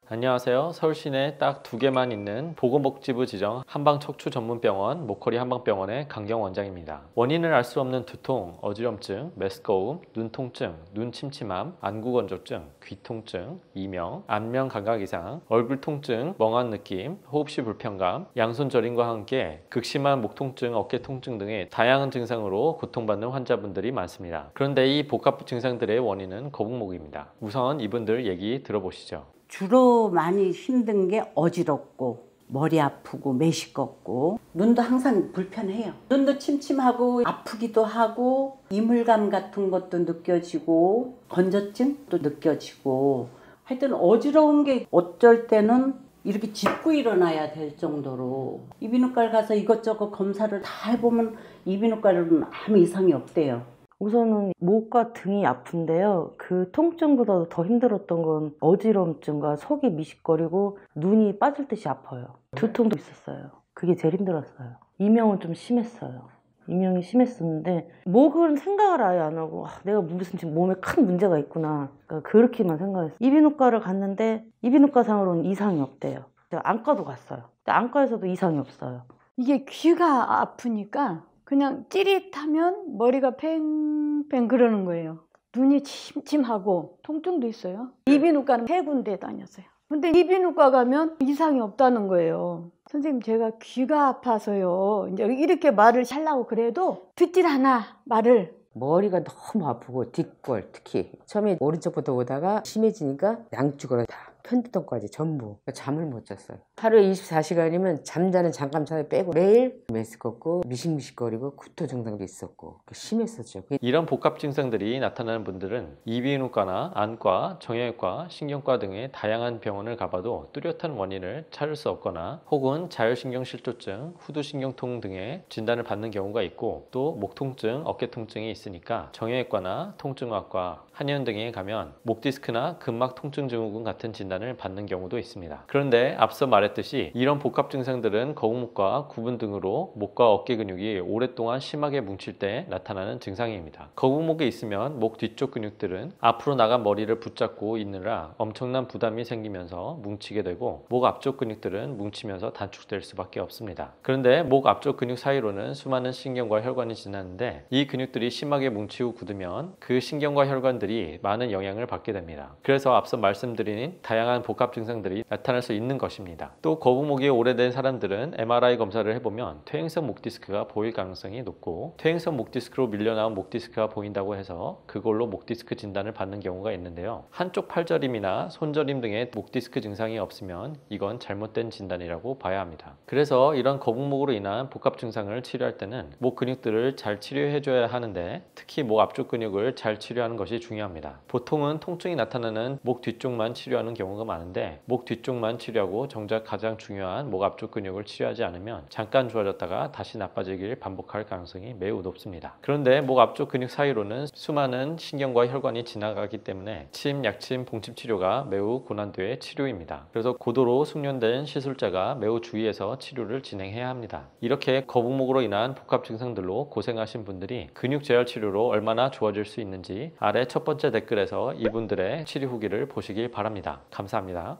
안녕하세요. 서울 시내에 딱 2개만 있는 보건복지부 지정 한방척추전문병원 목걸이 한방병원의 강경 원장입니다. 원인을 알 수 없는 두통, 어지럼증, 메스꺼움, 눈통증, 눈침침함, 안구건조증, 귀통증, 이명, 안면 감각 이상, 얼굴 통증, 멍한 느낌, 호흡시 불편감, 양손 저림과 함께 극심한 목통증, 어깨 통증 등의 다양한 증상으로 고통받는 환자분들이 많습니다. 그런데 이 복합 증상들의 원인은 거북목입니다. 우선 이분들 얘기 들어보시죠. 주로 많이 힘든 게 어지럽고 머리 아프고 메시껍고 눈도 항상 불편해요. 눈도 침침하고 아프기도 하고 이물감 같은 것도 느껴지고 건조증도 느껴지고 하여튼 어지러운 게 어쩔 때는 이렇게 짚고 일어나야 될 정도로 이비인후과를 가서 이것저것 검사를 다 해보면 이비인후과로는 아무 이상이 없대요. 우선은 목과 등이 아픈데요. 그 통증보다도 더 힘들었던 건 어지럼증과 속이 미식거리고 눈이 빠질 듯이 아파요. 두통도 있었어요. 그게 제일 힘들었어요. 이명은 좀 심했어요. 이명이 심했었는데 목은 생각을 아예 안 하고 내가 무슨 지금 몸에 큰 문제가 있구나. 그러니까 그렇게만 생각했어요. 이비인후과를 갔는데 이비인후과상으로는 이상이 없대요. 제가 안과도 갔어요. 근데 안과에서도 이상이 없어요. 이게 귀가 아프니까 그냥 찌릿하면 머리가 팽팽 그러는 거예요. 눈이 침침하고 통증도 있어요. 이비인후과는 3군데 다녔어요. 근데 이비인후과 가면 이상이 없다는 거예요. 선생님, 제가 귀가 아파서요. 이제 이렇게 말을 하려고 그래도 듣질 않아, 말을. 머리가 너무 아프고 뒷골 특히 처음에 오른쪽부터 오다가 심해지니까 양쪽으로 다 편두통까지 전부 잠을 못 잤어요. 하루에 24시간이면 잠자는 잠깐 사이 빼고 매일 메스껍고 미식미식거리고 구토 증상도 있었고 심했었죠. 이런 복합 증상들이 나타나는 분들은 이비인후과나 안과, 정형외과, 신경과 등의 다양한 병원을 가봐도 뚜렷한 원인을 찾을 수 없거나 혹은 자율신경실조증, 후두신경통 등의 진단을 받는 경우가 있고 또 목통증, 어깨통증이 있으니까 정형외과나 통증학과, 한의원 등에 가면 목디스크나 근막 통증 증후군 같은 진단을 받는 경우도 있습니다. 그런데 앞서 말했듯이 이런 복합 증상들은 거북목과 구분 등으로 목과 어깨 근육이 오랫동안 심하게 뭉칠 때 나타나는 증상입니다. 거북목에 있으면 목 뒤쪽 근육들은 앞으로 나간 머리를 붙잡고 있느라 엄청난 부담이 생기면서 뭉치게 되고 목 앞쪽 근육들은 뭉치면서 단축될 수밖에 없습니다. 그런데 목 앞쪽 근육 사이로는 수많은 신경과 혈관이 지나는데 이 근육들이 심하게 뭉치고 굳으면 그 신경과 혈관들이 많은 영향을 받게 됩니다. 그래서 앞서 말씀드린 다양한 복합 증상들이 나타날 수 있는 것입니다. 또 거북목이 오래된 사람들은 MRI 검사를 해보면 퇴행성 목디스크가 보일 가능성이 높고 퇴행성 목디스크로 밀려나온 목디스크가 보인다고 해서 그걸로 목디스크 진단을 받는 경우가 있는데요. 한쪽 팔저림이나 손저림 등의 목디스크 증상이 없으면 이건 잘못된 진단이라고 봐야 합니다. 그래서 이런 거북목으로 인한 복합 증상을 치료할 때는 목 근육들을 잘 치료해줘야 하는데 특히 목 앞쪽 근육을 잘 치료하는 것이 중요합니다. 보통은 통증이 나타나는 목 뒤쪽만 치료하는 경우가 많은데 목 뒤쪽만 치료하고 정작 가장 중요한 목 앞쪽 근육을 치료하지 않으면 잠깐 좋아졌다가 다시 나빠지기를 반복할 가능성이 매우 높습니다. 그런데 목 앞쪽 근육 사이로는 수많은 신경과 혈관이 지나가기 때문에 침, 약침, 봉침 치료가 매우 고난도의 치료입니다. 그래서 고도로 숙련된 시술자가 매우 주의해서 치료를 진행해야 합니다. 이렇게 거북목으로 인한 복합 증상들로 고생하신 분들이 근육 재활 치료로 얼마나 좋아질 수 있는지 아래 첫 번째 댓글에서 이분들의 치료 후기를 보시길 바랍니다. 감사합니다.